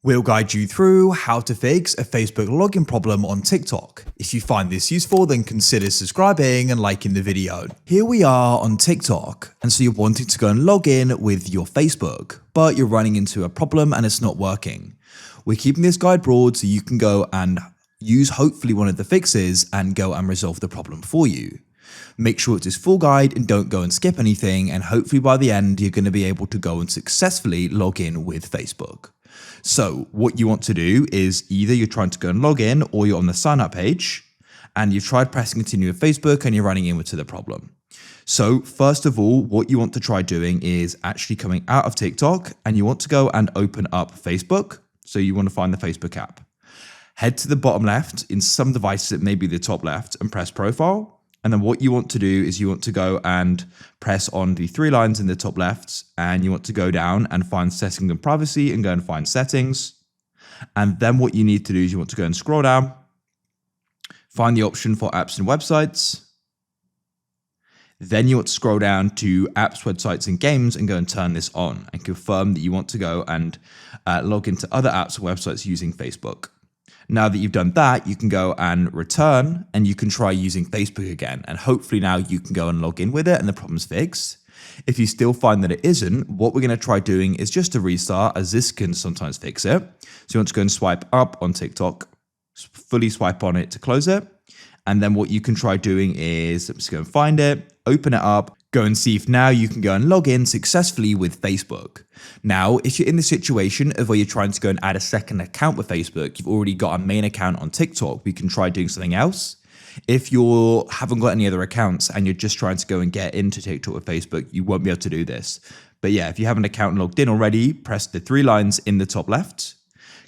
We'll guide you through how to fix a Facebook login problem on TikTok. If you find this useful, then consider subscribing and liking the video. Here we are on TikTok, and so you're wanting to go and log in with your Facebook, but you're running into a problem and it's not working. We're keeping this guide broad so you can go and use hopefully one of the fixes and go and resolve the problem for you. Make sure it's this full guide and don't go and skip anything, and hopefully by the end you're going to be able to go and successfully log in with Facebook. So what you want to do is either you're trying to go and log in or you're on the sign up page and you've tried pressing continue with Facebook and you're running into the problem. So first of all, what you want to try doing is actually coming out of TikTok and you want to go and open up Facebook. So you want to find the Facebook app. Head to the bottom left. In some devices it may be the top left, and press profile. And then what you want to do is you want to go and press on the three lines in the top left, and you want to go down and find settings and privacy and go and find settings. And then what you need to do is you want to go and scroll down, find the option for apps and websites. Then you want to scroll down to apps, websites and games and go and turn this on and confirm that you want to go and log into other apps or websites using Facebook. Now that you've done that, you can go and return and you can try using Facebook again. And hopefully now you can go and log in with it and the problem's fixed. If you still find that it isn't, what we're going to try doing is just a restart, as this can sometimes fix it. So you want to go and swipe up on TikTok, fully swipe on it to close it. And then what you can try doing is just go and find it, open it up, go and see if now you can go and log in successfully with Facebook. Now, if you're in the situation of where you're trying to go and add a second account with Facebook, you've already got a main account on TikTok, we can try doing something else. If you haven't got any other accounts and you're just trying to go and get into TikTok with Facebook, you won't be able to do this. But yeah, if you have an account logged in already, press the three lines in the top left,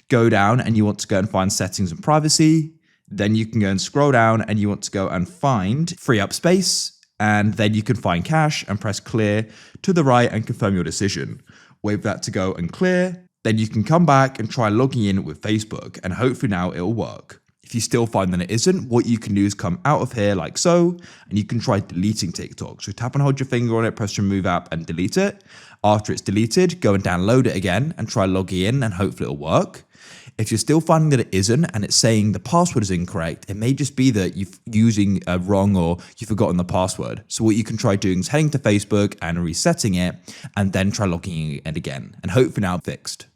go down and you want to go and find settings and privacy. Then you can go and scroll down and you want to go and find free up space. And then you can find cache and press clear to the right and confirm your decision. Wait for that to go and clear. Then you can come back and try logging in with Facebook, and hopefully now it'll work. If you still find that it isn't, what you can do is come out of here like so, and you can try deleting TikTok. So tap and hold your finger on it, press remove app and delete it. After it's deleted, go and download it again and try logging in, and hopefully it'll work. If you're still finding that it isn't and it's saying the password is incorrect, it may just be that you're using wrong or you've forgotten the password. So what you can try doing is heading to Facebook and resetting it and then try logging in again, and hopefully now it's fixed.